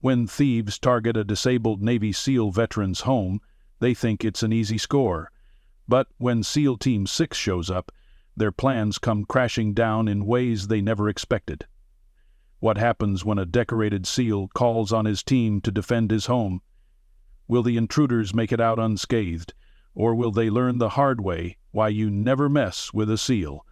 When thieves target a disabled Navy SEAL veteran's home, they think it's an easy score. But when SEAL Team 6 shows up, their plans come crashing down in ways they never expected. What happens when a decorated SEAL calls on his team to defend his home? Will the intruders make it out unscathed, or will they learn the hard way why you never mess with a SEAL?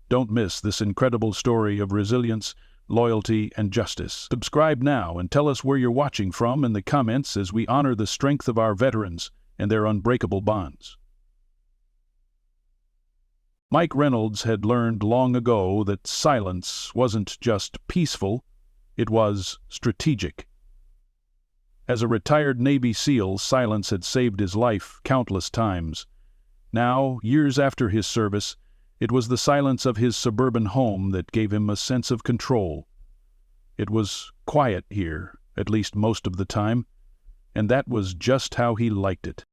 Don't miss this incredible story of resilience, loyalty, and justice. Subscribe now and tell us where you're watching from in the comments as we honor the strength of our veterans and their unbreakable bonds. Mike Reynolds had learned long ago that silence wasn't just peaceful, it was strategic. As a retired Navy SEAL, silence had saved his life countless times. Now, years after his service, it was the silence of his suburban home that gave him a sense of control. It was quiet here, at least most of the time, and that was just how he liked it.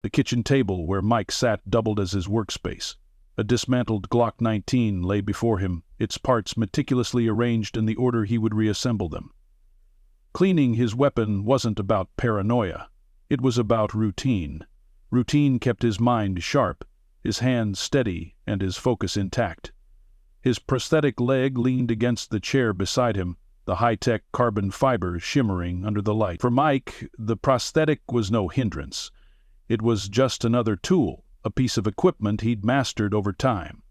The kitchen table where Mike sat doubled as his workspace. A dismantled Glock 19 lay before him, its parts meticulously arranged in the order he would reassemble them. Cleaning his weapon wasn't about paranoia. It was about routine. Routine kept his mind sharp, his hands steady, and his focus intact. His prosthetic leg leaned against the chair beside him, the high-tech carbon fiber shimmering under the light. For Mike, the prosthetic was no hindrance. It was just another tool, a piece of equipment he'd mastered over time.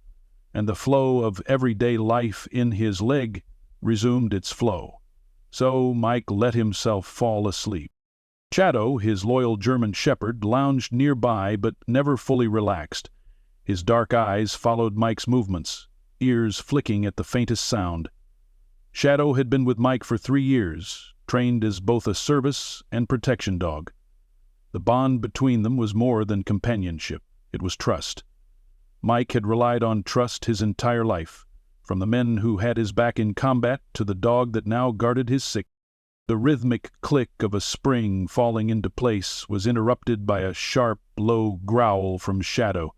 And the flow of everyday life in his leg resumed its flow. So Mike let himself fall asleep. Shadow, his loyal German shepherd, lounged nearby but never fully relaxed. His dark eyes followed Mike's movements, ears flicking at the faintest sound. Shadow had been with Mike for 3 years, trained as both a service and protection dog. The bond between them was more than companionship, it was trust. Mike had relied on trust his entire life, from the men who had his back in combat to the dog that now guarded his sick. The rhythmic click of a spring falling into place was interrupted by a sharp, low growl from Shadow.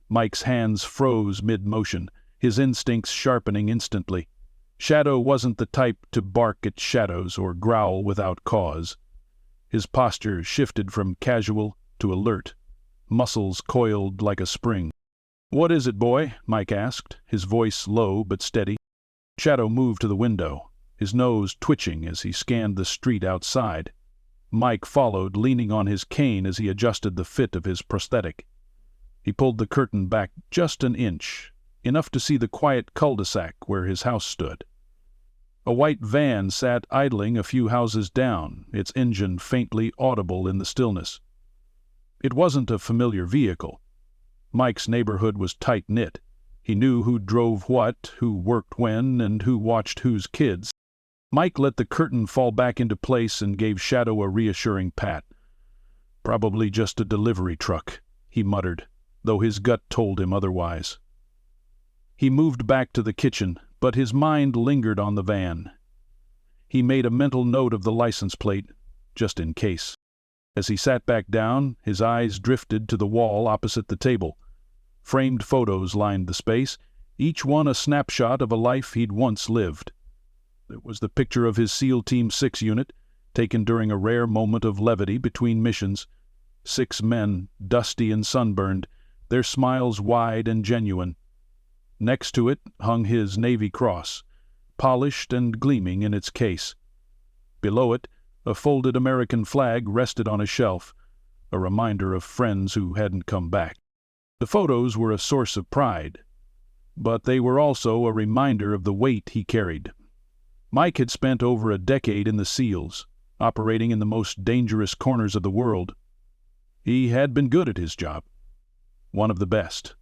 Mike's hands froze mid-motion, his instincts sharpening instantly. Shadow wasn't the type to bark at shadows or growl without cause. His posture shifted from casual to alert, muscles coiled like a spring. "What is it, boy?" Mike asked, his voice low but steady. Shadow moved to the window, his nose twitching as he scanned the street outside. Mike followed, leaning on his cane as he adjusted the fit of his prosthetic. He pulled the curtain back just an inch, enough to see the quiet cul-de-sac where his house stood. A white van sat idling a few houses down, its engine faintly audible in the stillness. It wasn't a familiar vehicle. Mike's neighborhood was tight-knit. He knew who drove what, who worked when, and who watched whose kids. Mike let the curtain fall back into place and gave Shadow a reassuring pat. "Probably just a delivery truck," he muttered, though his gut told him otherwise. He moved back to the kitchen, but his mind lingered on the van. He made a mental note of the license plate, just in case. As he sat back down, his eyes drifted to the wall opposite the table. Framed photos lined the space, each one a snapshot of a life he'd once lived. There was the picture of his SEAL Team 6 unit, taken during a rare moment of levity between missions. 6 men, dusty and sunburned, their smiles wide and genuine. Next to it hung his Navy Cross, polished and gleaming in its case. Below it, a folded American flag rested on a shelf, a reminder of friends who hadn't come back. The photos were a source of pride, but they were also a reminder of the weight he carried. Mike had spent over a decade in the SEALs, operating in the most dangerous corners of the world. He had been good at his job, one of the best.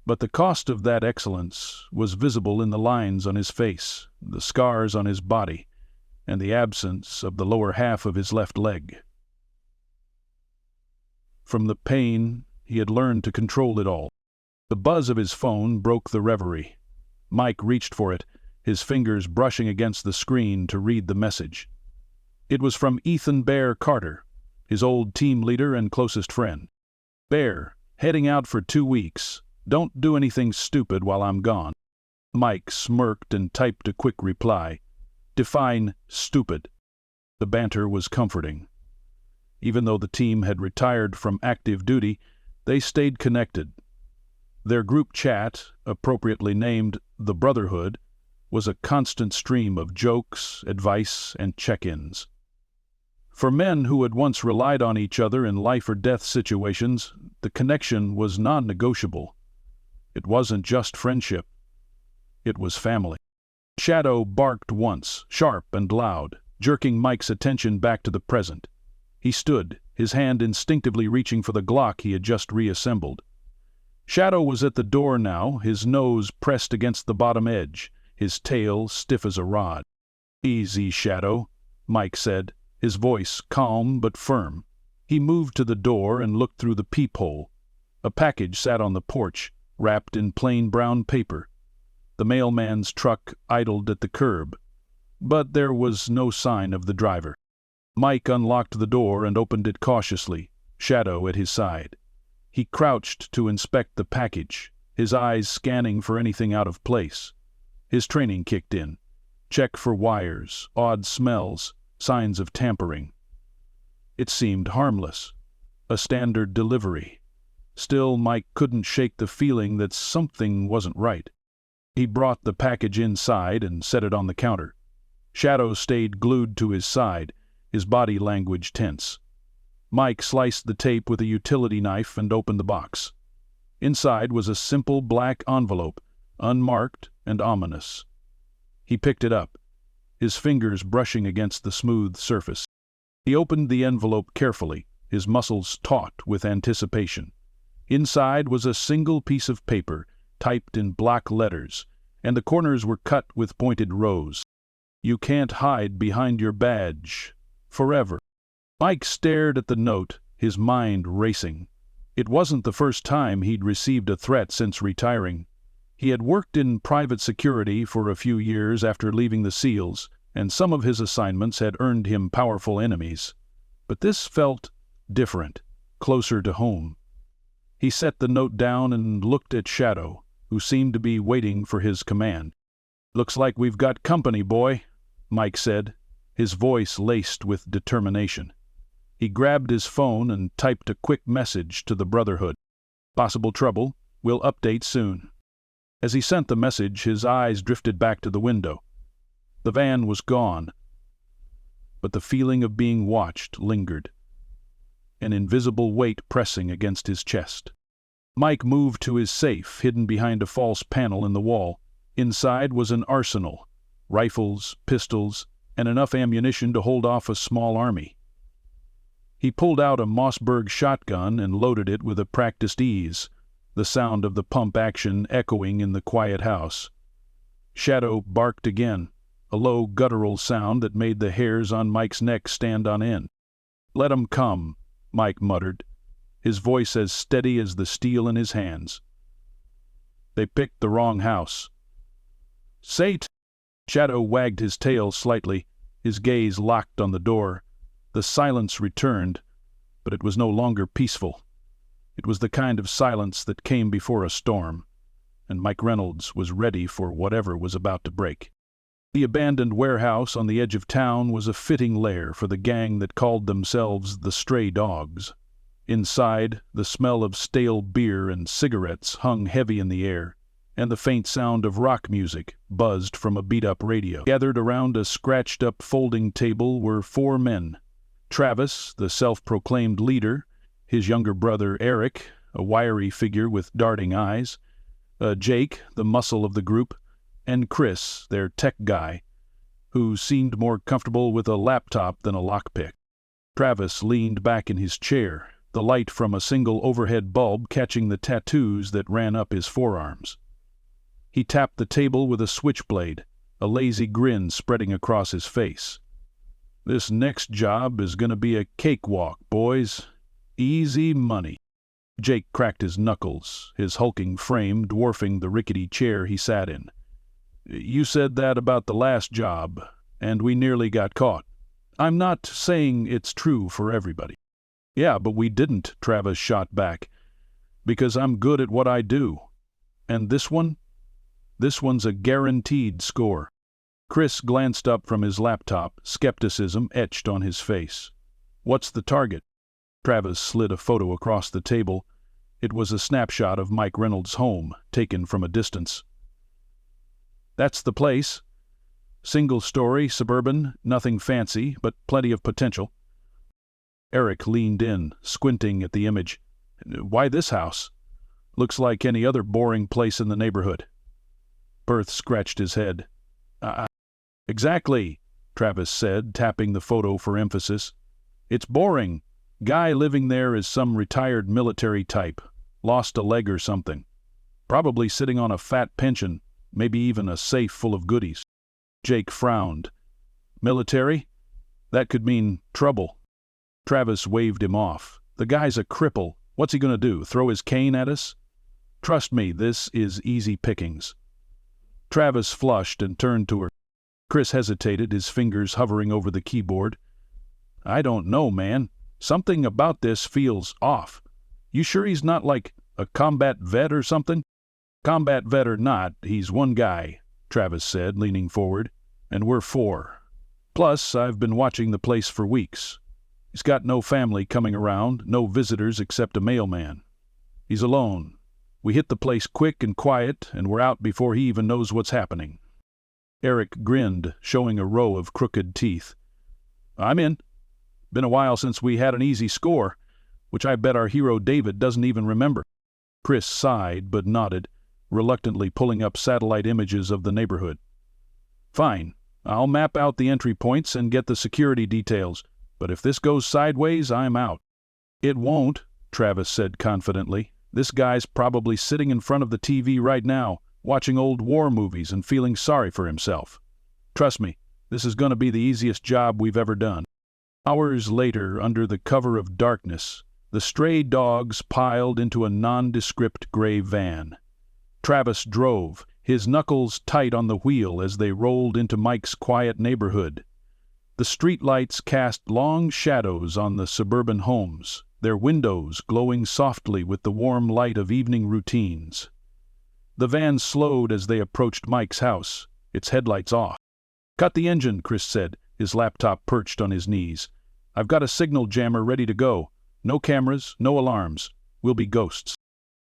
But the cost of that excellence was visible in the lines on his face, the scars on his body, and the absence of the lower half of his left leg. From the pain, he had learned to control it all. The buzz of his phone broke the reverie. Mike reached for it, his fingers brushing against the screen to read the message. It was from Ethan "Bear" Carter, his old team leader and closest friend. "Bear, heading out for 2 weeks. Don't do anything stupid while I'm gone." Mike smirked and typed a quick reply. "Define stupid." The banter was comforting. Even though the team had retired from active duty, they stayed connected. Their group chat, appropriately named the Brotherhood, was a constant stream of jokes, advice, and check-ins. For men who had once relied on each other in life-or-death situations, the connection was non-negotiable. It wasn't just friendship. It was family. Shadow barked once, sharp and loud, jerking Mike's attention back to the present. He stood, his hand instinctively reaching for the Glock he had just reassembled. Shadow was at the door now, his nose pressed against the bottom edge, his tail stiff as a rod. "Easy, Shadow," Mike said, his voice calm but firm. He moved to the door and looked through the peephole. A package sat on the porch, wrapped in plain brown paper. The mailman's truck idled at the curb, but there was no sign of the driver. Mike unlocked the door and opened it cautiously, Shadow at his side. He crouched to inspect the package, his eyes scanning for anything out of place. His training kicked in. Check for wires, odd smells, signs of tampering. It seemed harmless. A standard delivery. Still, Mike couldn't shake the feeling that something wasn't right. He brought the package inside and set it on the counter. Shadow stayed glued to his side, his body language tense. Mike sliced the tape with a utility knife and opened the box. Inside was a simple black envelope, unmarked and ominous. He picked it up, his fingers brushing against the smooth surface. He opened the envelope carefully, his muscles taut with anticipation. Inside was a single piece of paper, typed in block letters, and the corners were cut with pointed rows. "You can't hide behind your badge. Forever." Mike stared at the note, his mind racing. It wasn't the first time he'd received a threat since retiring. He had worked in private security for a few years after leaving the SEALs, and some of his assignments had earned him powerful enemies. But this felt different, closer to home. He set the note down and looked at Shadow, who seemed to be waiting for his command. "Looks like we've got company, boy," Mike said, his voice laced with determination. He grabbed his phone and typed a quick message to the Brotherhood. "Possible trouble. We'll update soon." As he sent the message, his eyes drifted back to the window. The van was gone, but the feeling of being watched lingered, an invisible weight pressing against his chest. Mike moved to his safe, hidden behind a false panel in the wall. Inside was an arsenal, rifles, pistols, and enough ammunition to hold off a small army. He pulled out a Mossberg shotgun and loaded it with a practiced ease, the sound of the pump action echoing in the quiet house. Shadow barked again, a low guttural sound that made the hairs on Mike's neck stand on end. "Let 'em come," Mike muttered, his voice as steady as the steel in his hands. "They picked the wrong house." "Sate!" Shadow wagged his tail slightly, his gaze locked on the door. The silence returned, but it was no longer peaceful. It was the kind of silence that came before a storm, and Mike Reynolds was ready for whatever was about to break. The abandoned warehouse on the edge of town was a fitting lair for the gang that called themselves the Stray Dogs. Inside, the smell of stale beer and cigarettes hung heavy in the air, and the faint sound of rock music buzzed from a beat-up radio. Gathered around a scratched-up folding table were 4 men. Travis, the self-proclaimed leader, his younger brother Eric, a wiry figure with darting eyes, Jake, the muscle of the group, and Chris, their tech guy, who seemed more comfortable with a laptop than a lockpick. Travis leaned back in his chair, the light from a single overhead bulb catching the tattoos that ran up his forearms. He tapped the table with a switchblade, a lazy grin spreading across his face. "This next job is going to be a cakewalk, boys. Easy money." Jake cracked his knuckles, his hulking frame dwarfing the rickety chair he sat in. "You said that about the last job, and we nearly got caught. I'm not saying it's true for everybody." "Yeah, but we didn't," Travis shot back, "because I'm good at what I do. And this one? This one's a guaranteed score." Chris glanced up from his laptop, skepticism etched on his face. "What's the target?" Travis slid a photo across the table. It was a snapshot of Mike Reynolds' home, taken from a distance. "That's the place. Single-story, suburban, nothing fancy, but plenty of potential." Eric leaned in, squinting at the image. "Why this house? Looks like any other boring place in the neighborhood." Berth scratched his head. Exactly," Travis said, tapping the photo for emphasis. "It's boring. Guy living there is some retired military type. Lost a leg or something. Probably sitting on a fat pension, maybe even a safe full of goodies." Jake frowned. "Military? That could mean trouble." Travis waved him off. "The guy's a cripple. What's he gonna do, throw his cane at us? Trust me, this is easy pickings." Travis flushed and turned to her. Chris hesitated, his fingers hovering over the keyboard. "I don't know, man. Something about this feels off. You sure he's not like a combat vet or something?" "Combat vet or not, he's one guy," Travis said, leaning forward, "and we're four. Plus, I've been watching the place for weeks. He's got no family coming around, no visitors except a mailman. He's alone. We hit the place quick and quiet, and we're out before he even knows what's happening." Eric grinned, showing a row of crooked teeth. "I'm in. Been a while since we had an easy score, which I bet our hero David doesn't even remember." Chris sighed but nodded, reluctantly pulling up satellite images of the neighborhood. "Fine. I'll map out the entry points and get the security details, but if this goes sideways, I'm out." "It won't," Travis said confidently. "This guy's probably sitting in front of the TV right now, watching old war movies and feeling sorry for himself. Trust me, this is going to be the easiest job we've ever done." Hours later, under the cover of darkness, the stray dogs piled into a nondescript gray van. Travis drove, his knuckles tight on the wheel as they rolled into Mike's quiet neighborhood. The streetlights cast long shadows on the suburban homes, their windows glowing softly with the warm light of evening routines. The van slowed as they approached Mike's house, its headlights off. "Cut the engine," Chris said, his laptop perched on his knees. "I've got a signal jammer ready to go. No cameras, no alarms. We'll be ghosts."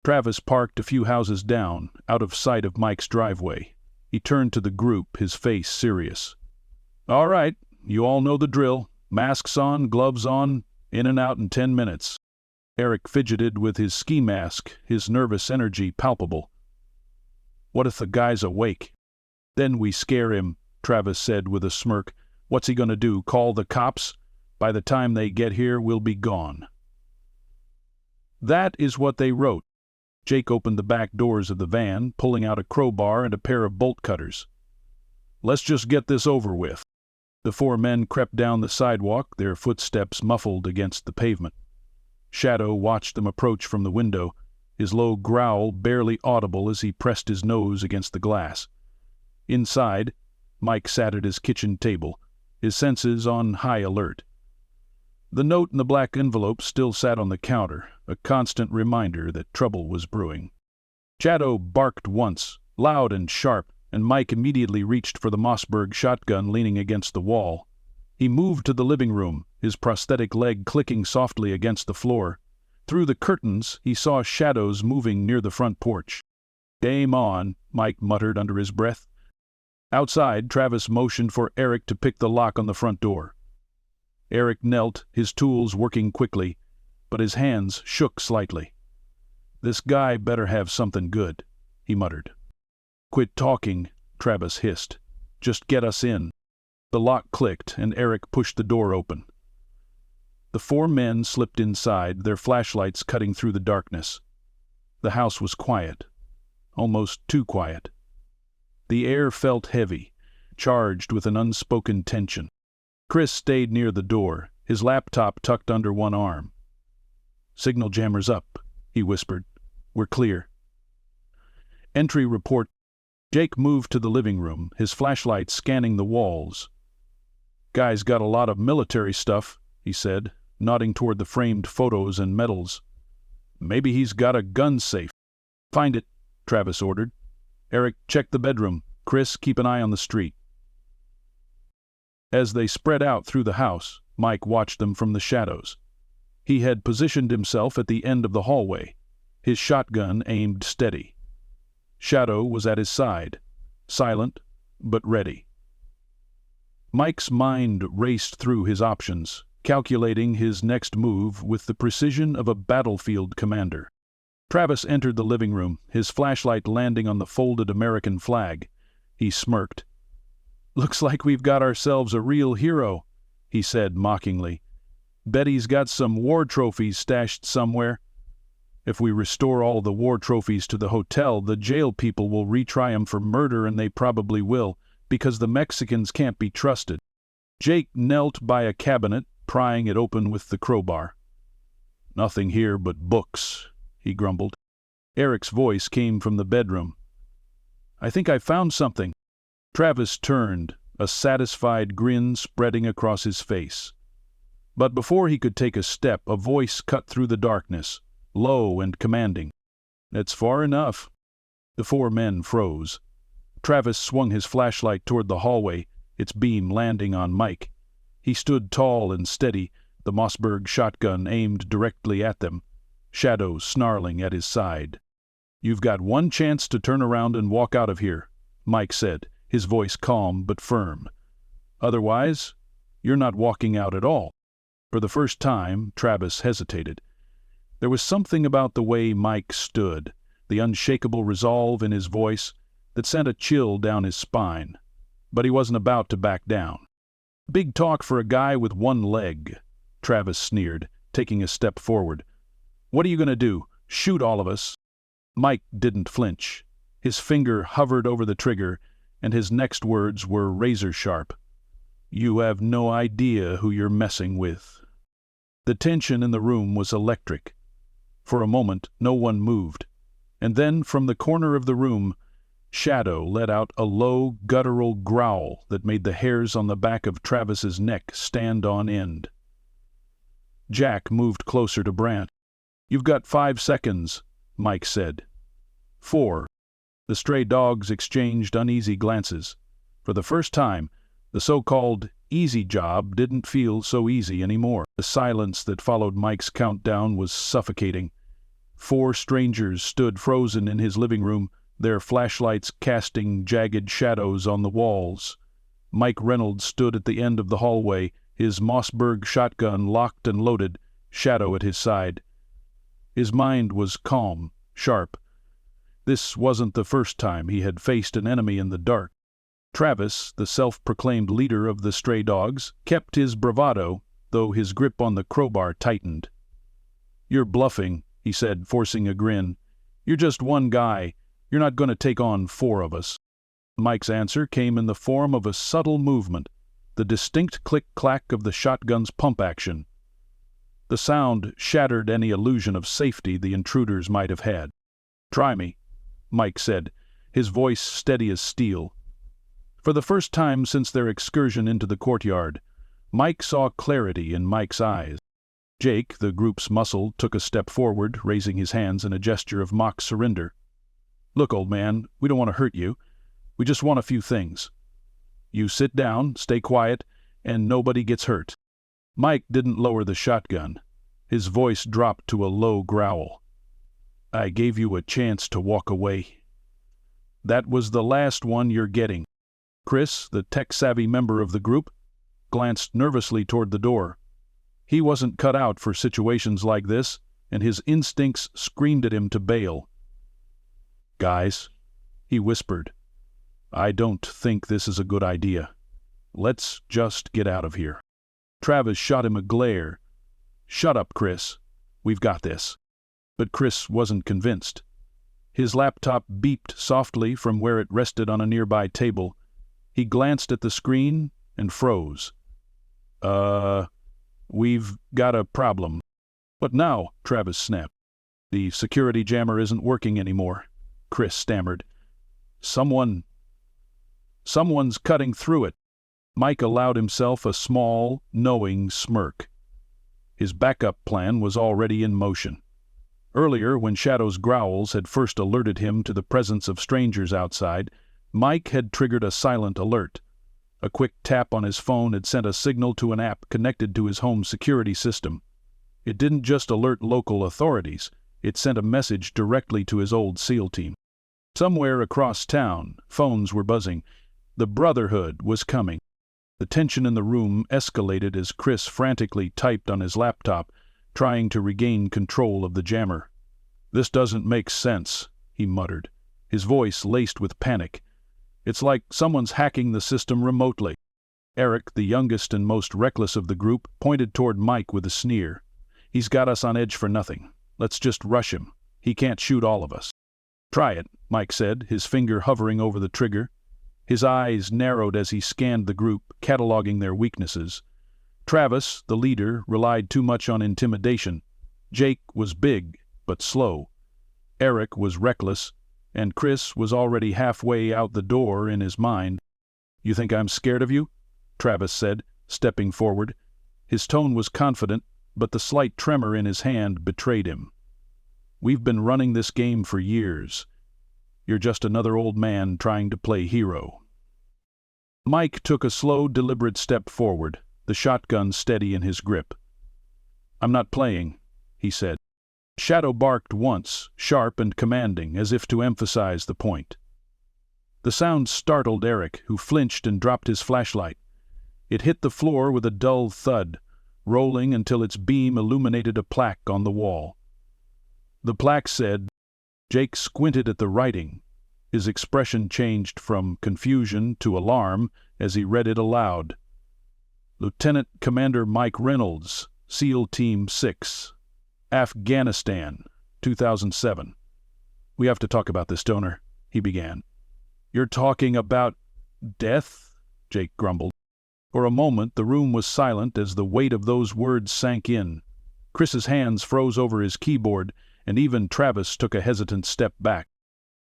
Travis parked a few houses down, out of sight of Mike's driveway. He turned to the group, his face serious. "All right, you all know the drill. Masks on, gloves on, in and out in 10 minutes. Eric fidgeted with his ski mask, his nervous energy palpable. "What if the guy's awake?" "Then we scare him," Travis said with a smirk. "What's he gonna do, call the cops? By the time they get here, we'll be gone." That is what they wrote. Jake opened the back doors of the van, pulling out a crowbar and a pair of bolt cutters. "Let's just get this over with." The four men crept down the sidewalk, their footsteps muffled against the pavement. Shadow watched them approach from the window, his low growl barely audible as he pressed his nose against the glass. Inside, Mike sat at his kitchen table, his senses on high alert. The note in the black envelope still sat on the counter, a constant reminder that trouble was brewing. Shadow barked once, loud and sharp, and Mike immediately reached for the Mossberg shotgun leaning against the wall. He moved to the living room, his prosthetic leg clicking softly against the floor. Through the curtains, he saw shadows moving near the front porch. "Game on," Mike muttered under his breath. Outside, Travis motioned for Eric to pick the lock on the front door. Eric knelt, his tools working quickly, but his hands shook slightly. "This guy better have something good," he muttered. "Quit talking," Travis hissed. "Just get us in." The lock clicked, and Eric pushed the door open. The four men slipped inside, their flashlights cutting through the darkness. The house was quiet, almost too quiet. The air felt heavy, charged with an unspoken tension. Chris stayed near the door, his laptop tucked under one arm. "Signal jammer's up," he whispered. "We're clear." Entry report. Jake moved to the living room, his flashlight scanning the walls. "Guy's got a lot of military stuff," he said, nodding toward the framed photos and medals. "Maybe he's got a gun safe." "Find it," Travis ordered. "Eric, check the bedroom. Chris, keep an eye on the street." As they spread out through the house, Mike watched them from the shadows. He had positioned himself at the end of the hallway, his shotgun aimed steady. Shadow was at his side, silent but ready. Mike's mind raced through his options, calculating his next move with the precision of a battlefield commander. Travis entered the living room, his flashlight landing on the folded American flag. He smirked. "Looks like we've got ourselves a real hero," he said mockingly. "Bet he's got some war trophies stashed somewhere. If we restore all the war trophies to the hotel, the jail people will retry him for murder, and they probably will, because the Mexicans can't be trusted." Jake knelt by a cabinet, prying it open with the crowbar. "Nothing here but books," he grumbled. Eric's voice came from the bedroom. "I think I found something." Travis turned, a satisfied grin spreading across his face. But before he could take a step, a voice cut through the darkness, low and commanding. "That's far enough." The four men froze. Travis swung his flashlight toward the hallway, its beam landing on Mike. He stood tall and steady, the Mossberg shotgun aimed directly at them, Shadow snarling at his side. "You've got one chance to turn around and walk out of here," Mike said, his voice calm but firm. "Otherwise, you're not walking out at all." For the first time, Travis hesitated. There was something about the way Mike stood, the unshakable resolve in his voice, that sent a chill down his spine. But he wasn't about to back down. "Big talk for a guy with one leg," Travis sneered, taking a step forward. "What are you going to do? Shoot all of us?" Mike didn't flinch. His finger hovered over the trigger, and his next words were razor-sharp. "You have no idea who you're messing with." The tension in the room was electric. For a moment, no one moved, and then, from the corner of the room, Shadow let out a low, guttural growl that made the hairs on the back of Travis's neck stand on end. Jack moved closer to Brant. "You've got 5 seconds," Mike said. 4. The stray dogs exchanged uneasy glances. For the first time, the so-called easy job didn't feel so easy anymore. The silence that followed Mike's countdown was suffocating. 4 strangers stood frozen in his living room, their flashlights casting jagged shadows on the walls. Mike Reynolds stood at the end of the hallway, his Mossberg shotgun locked and loaded, Shadow at his side. His mind was calm, sharp. This wasn't the first time he had faced an enemy in the dark. Travis, the self-proclaimed leader of the stray dogs, kept his bravado, though his grip on the crowbar tightened. "You're bluffing," he said, forcing a grin. "You're just one guy. You're not going to take on 4 of us." Mike's answer came in the form of a subtle movement, the distinct click-clack of the shotgun's pump action. The sound shattered any illusion of safety the intruders might have had. "Try me," Mike said, his voice steady as steel. For the first time since their excursion into the courtyard, Mike saw clarity in Mike's eyes. Jake, the group's muscle, took a step forward, raising his hands in a gesture of mock surrender. "Look, old man, we don't want to hurt you. We just want a few things. You sit down, stay quiet, and nobody gets hurt." Mike didn't lower the shotgun. His voice dropped to a low growl. "I gave you a chance to walk away. That was the last one you're getting." Chris, the tech-savvy member of the group, glanced nervously toward the door. He wasn't cut out for situations like this, and his instincts screamed at him to bail. "Guys," he whispered, "I don't think this is a good idea. Let's just get out of here." Travis shot him a glare. "Shut up, Chris. We've got this." But Chris wasn't convinced. His laptop beeped softly from where it rested on a nearby table. He glanced at the screen and froze. We've got a problem." "What now?" Travis snapped. "The security jammer isn't working anymore," Chris stammered. Someone's cutting through it." Mike allowed himself a small, knowing smirk. His backup plan was already in motion. Earlier, when Shadow's growls had first alerted him to the presence of strangers outside, Mike had triggered a silent alert. A quick tap on his phone had sent a signal to an app connected to his home security system. It didn't just alert local authorities, it sent a message directly to his old SEAL team. Somewhere across town, phones were buzzing. The Brotherhood was coming. The tension in the room escalated as Chris frantically typed on his laptop, trying to regain control of the jammer. "This doesn't make sense," he muttered, his voice laced with panic. "It's like someone's hacking the system remotely." Eric, the youngest and most reckless of the group, pointed toward Mike with a sneer. "He's got us on edge for nothing. Let's just rush him. He can't shoot all of us." "Try it," Mike said, his finger hovering over the trigger. His eyes narrowed as he scanned the group, cataloging their weaknesses. Travis, the leader, relied too much on intimidation. Jake was big, but slow. Eric was reckless, and Chris was already halfway out the door in his mind. "You think I'm scared of you?" Travis said, stepping forward. His tone was confident, but the slight tremor in his hand betrayed him. "We've been running this game for years. You're just another old man trying to play hero." Mike took a slow, deliberate step forward, the shotgun steady in his grip. "I'm not playing," he said. Shadow barked once, sharp and commanding, as if to emphasize the point. The sound startled Eric, who flinched and dropped his flashlight. It hit the floor with a dull thud, rolling until its beam illuminated a plaque on the wall. The plaque said, Jake squinted at the writing. His expression changed from confusion to alarm as he read it aloud. "Lieutenant Commander Mike Reynolds, SEAL Team 6, Afghanistan, 2007. "We have to talk about this, Stoner," he began. "You're talking about death?" Jake grumbled. For a moment the room was silent as the weight of those words sank in. Chris's hands froze over his keyboard, and even Travis took a hesitant step back.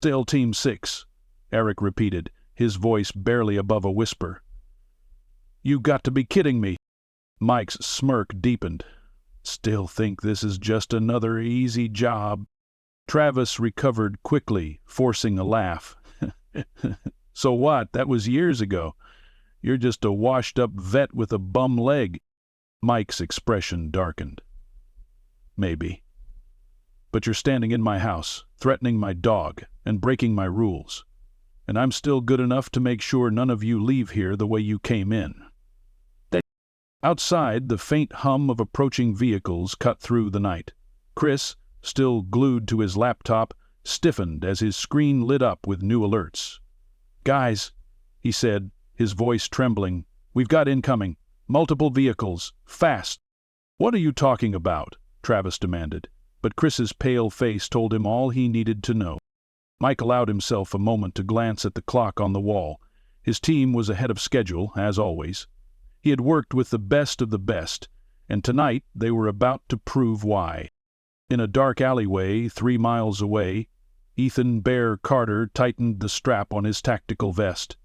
"SEAL Team 6, Eric repeated, his voice barely above a whisper. "You got to be kidding me." Mike's smirk deepened. "Still think this is just another easy job." Travis recovered quickly, forcing a laugh. "So what? That was years ago. You're just a washed-up vet with a bum leg." Mike's expression darkened. "Maybe. But you're standing in my house, threatening my dog, and breaking my rules. And I'm still good enough to make sure none of you leave here the way you came in." Outside, the faint hum of approaching vehicles cut through the night. Chris, still glued to his laptop, stiffened as his screen lit up with new alerts. "Guys," he said, his voice trembling, "we've got incoming. Multiple vehicles. Fast." "What are you talking about?" Travis demanded, but Chris's pale face told him all he needed to know. Mike allowed himself a moment to glance at the clock on the wall. His team was ahead of schedule, as always. He had worked with the best of the best, and tonight they were about to prove why. In a dark alleyway 3 miles away, Ethan Bear Carter tightened the strap on his tactical vest.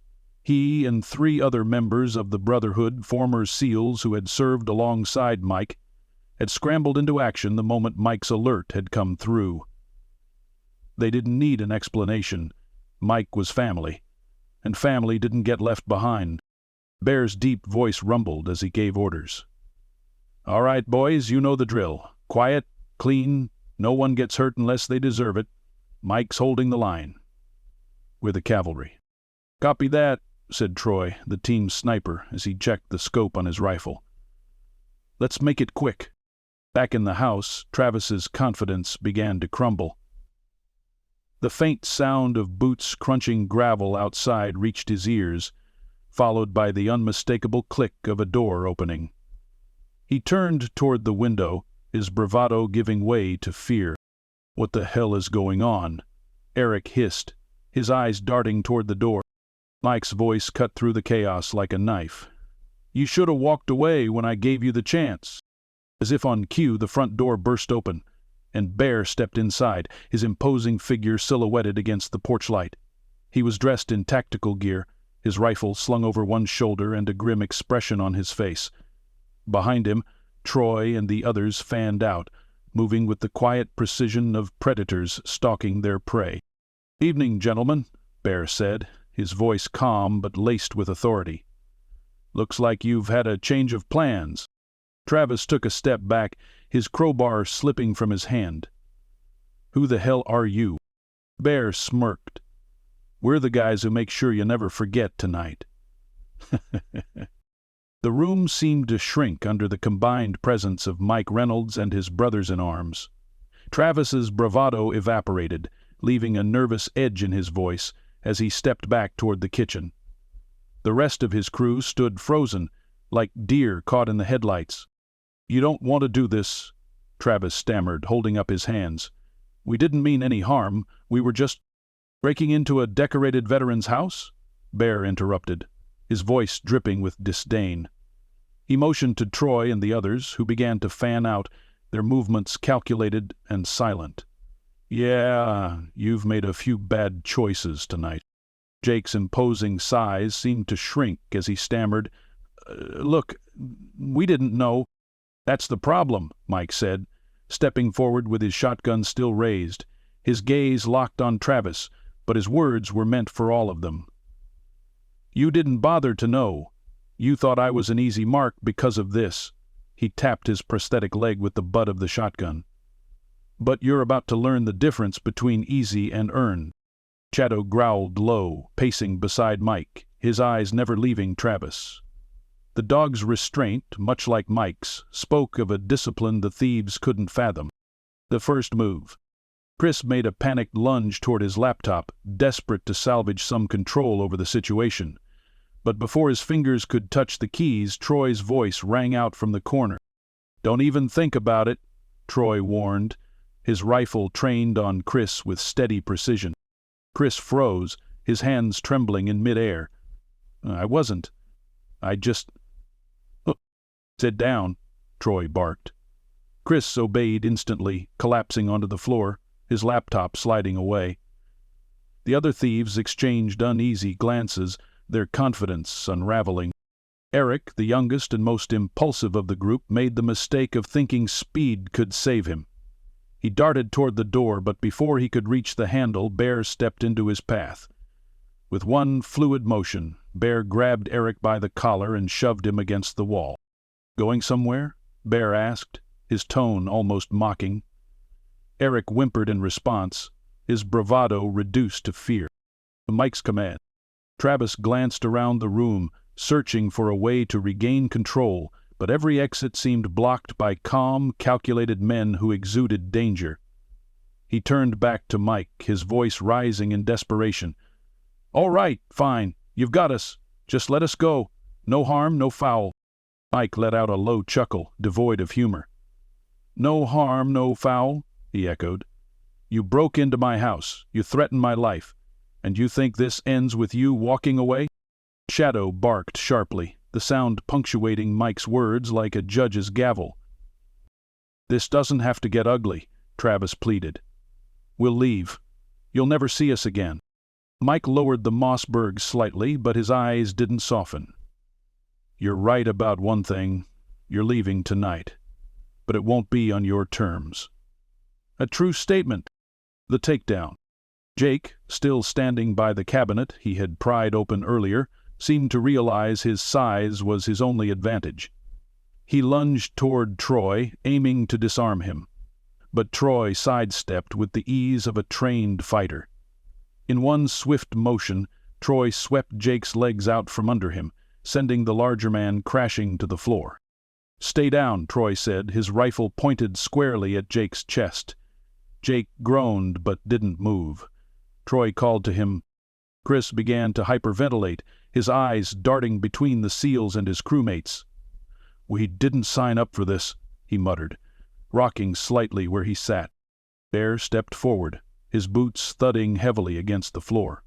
He and 3 other members of the Brotherhood, former SEALs who had served alongside Mike, had scrambled into action the moment Mike's alert had come through. They didn't need an explanation. Mike was family, and family didn't get left behind. Bear's deep voice rumbled as he gave orders. "All right, boys, you know the drill. Quiet, clean, no one gets hurt unless they deserve it. Mike's holding the line. We're the cavalry." "Copy that," said Troy, the team's sniper, as he checked the scope on his rifle. "Let's make it quick." Back in the house, Travis's confidence began to crumble. The faint sound of boots crunching gravel outside reached his ears, followed by the unmistakable click of a door opening. He turned toward the window, his bravado giving way to fear. "What the hell is going on?" Eric hissed, his eyes darting toward the door. Mike's voice cut through the chaos like a knife. "You should have walked away when I gave you the chance." As if on cue, the front door burst open, and Bear stepped inside, his imposing figure silhouetted against the porch light. He was dressed in tactical gear, his rifle slung over one shoulder and a grim expression on his face. Behind him, Troy and the others fanned out, moving with the quiet precision of predators stalking their prey. "Evening, gentlemen," Bear said, his voice calm but laced with authority. Looks like you've had a change of plans." Travis took a step back, his crowbar slipping from his hand. "Who the hell are you?" Bear smirked. "We're the guys who make sure you never forget tonight." The room seemed to shrink under the combined presence of Mike Reynolds and his brothers-in-arms. Travis's bravado evaporated, leaving a nervous edge in his voice as he stepped back toward the kitchen. The rest of his crew stood frozen, like deer caught in the headlights. "You don't want to do this," Travis stammered, holding up his hands. "We didn't mean any harm. We were just—" "Breaking into a decorated veteran's house?" Bear interrupted, his voice dripping with disdain. He motioned to Troy and the others, who began to fan out, their movements calculated and silent. "Yeah, you've made a few bad choices tonight." Jake's imposing size seemed to shrink as he stammered, "Look, we didn't know." "That's the problem," Mike said, stepping forward with his shotgun still raised. His gaze locked on Travis, but his words were meant for all of them. "You didn't bother to know. You thought I was an easy mark because of this." He tapped his prosthetic leg with the butt of the shotgun. "But you're about to learn the difference between easy and earned." Shadow growled low, pacing beside Mike, his eyes never leaving Travis. The dog's restraint, much like Mike's, spoke of a discipline the thieves couldn't fathom. The first move. Chris made a panicked lunge toward his laptop, desperate to salvage some control over the situation. But before his fingers could touch the keys, Troy's voice rang out from the corner. "Don't even think about it," Troy warned, his rifle trained on Chris with steady precision. Chris froze, his hands trembling in midair. "I wasn't. I just—" "Sit down," Troy barked. Chris obeyed instantly, collapsing onto the floor, his laptop sliding away. The other thieves exchanged uneasy glances, their confidence unraveling. Eric, the youngest and most impulsive of the group, made the mistake of thinking speed could save him. He darted toward the door, but before he could reach the handle, Bear stepped into his path. With one fluid motion, Bear grabbed Eric by the collar and shoved him against the wall. "Going somewhere?" Bear asked, his tone almost mocking. Eric whimpered in response, his bravado reduced to fear. Mike's command. Travis glanced around the room, searching for a way to regain control, but every exit seemed blocked by calm, calculated men who exuded danger. He turned back to Mike, his voice rising in desperation. "All right, fine. You've got us. Just let us go. No harm, no foul." Mike let out a low chuckle, devoid of humor. "No harm, no foul," he echoed. "You broke into my house. You threatened my life. And you think this ends with you walking away?" Shadow barked sharply, the sound punctuating Mike's words like a judge's gavel. "This doesn't have to get ugly," Travis pleaded. "We'll leave. You'll never see us again." Mike lowered the Mossberg slightly, but his eyes didn't soften. "You're right about one thing. You're leaving tonight. But it won't be on your terms." A true statement. The takedown. Jake, still standing by the cabinet he had pried open earlier, seemed to realize his size was his only advantage. He lunged toward Troy, aiming to disarm him. But Troy sidestepped with the ease of a trained fighter. In one swift motion, Troy swept Jake's legs out from under him, sending the larger man crashing to the floor. "Stay down," Troy said, his rifle pointed squarely at Jake's chest. Jake groaned but didn't move. Troy called to him. Chris began to hyperventilate, his eyes darting between the SEALs and his crewmates. "We didn't sign up for this," he muttered, rocking slightly where he sat. Bear stepped forward, his boots thudding heavily against the floor.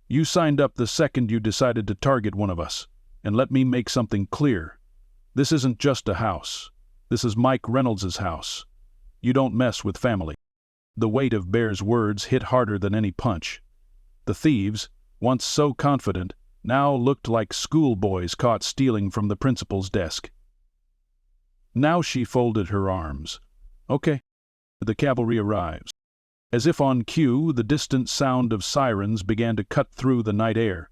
"You signed up the second you decided to target one of us, and let me make something clear. This isn't just a house. This is Mike Reynolds' house. You don't mess with family." The weight of Bear's words hit harder than any punch. The thieves, once so confident, now looked like schoolboys caught stealing from the principal's desk. Now she folded her arms. "Okay." The cavalry arrives. As if on cue, the distant sound of sirens began to cut through the night air.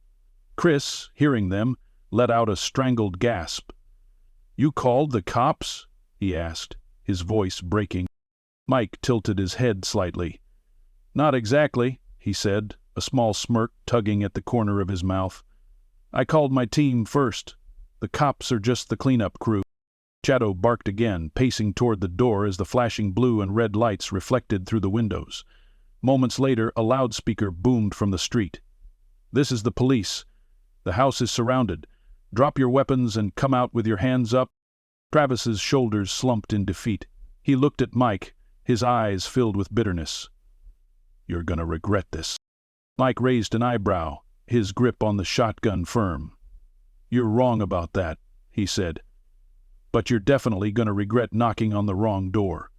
Chris, hearing them, let out a strangled gasp. "You called the cops?" he asked, his voice breaking. Mike tilted his head slightly. "Not exactly," he said, a small smirk tugging at the corner of his mouth. "I called my team first. The cops are just the cleanup crew." Shadow barked again, pacing toward the door as the flashing blue and red lights reflected through the windows. Moments later, a loudspeaker boomed from the street. "This is the police. The house is surrounded. Drop your weapons and come out with your hands up." Travis's shoulders slumped in defeat. He looked at Mike, his eyes filled with bitterness. "You're gonna regret this." Mike raised an eyebrow, his grip on the shotgun firm. "You're wrong about that," he said. "But you're definitely gonna regret knocking on the wrong door."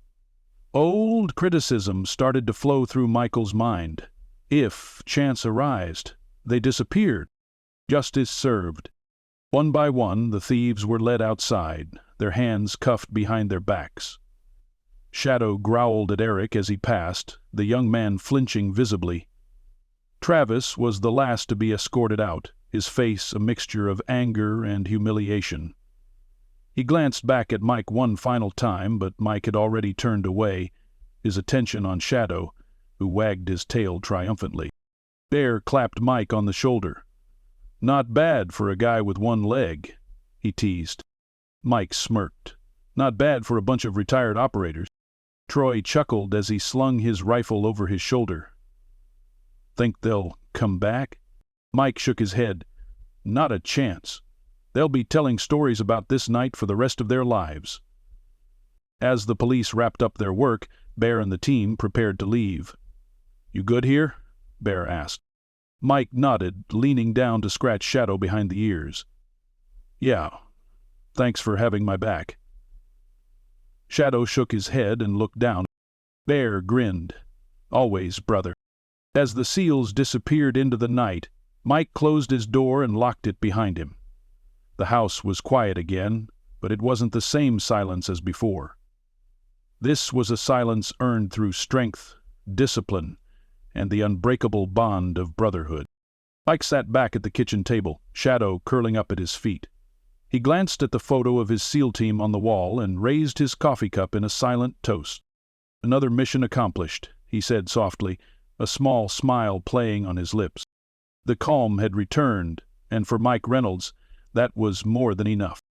Old criticism started to flow through Michael's mind. If chance arised, they disappeared. Justice served. One by one, the thieves were led outside, their hands cuffed behind their backs. Shadow growled at Eric as he passed, the young man flinching visibly. Travis was the last to be escorted out, his face a mixture of anger and humiliation. He glanced back at Mike one final time, but Mike had already turned away, his attention on Shadow, who wagged his tail triumphantly. Bear clapped Mike on the shoulder. "Not bad for a guy with one leg," he teased. Mike smirked. "Not bad for a bunch of retired operators." Troy chuckled as he slung his rifle over his shoulder. "Think they'll come back?" Mike shook his head. "Not a chance. They'll be telling stories about this night for the rest of their lives." As the police wrapped up their work, Bear and the team prepared to leave. "You good here?" Bear asked. Mike nodded, leaning down to scratch Shadow behind the ears. "Yeah. Thanks for having my back." Shadow shook his head and looked down. Bear grinned. "Always, brother." As the seals disappeared into the night, Mike closed his door and locked it behind him. The house was quiet again, but it wasn't the same silence as before. This was a silence earned through strength, discipline, and the unbreakable bond of brotherhood. Mike sat back at the kitchen table, Shadow curling up at his feet. He glanced at the photo of his SEAL team on the wall and raised his coffee cup in a silent toast. "Another mission accomplished," he said softly, a small smile playing on his lips. The calm had returned, and for Mike Reynolds, that was more than enough.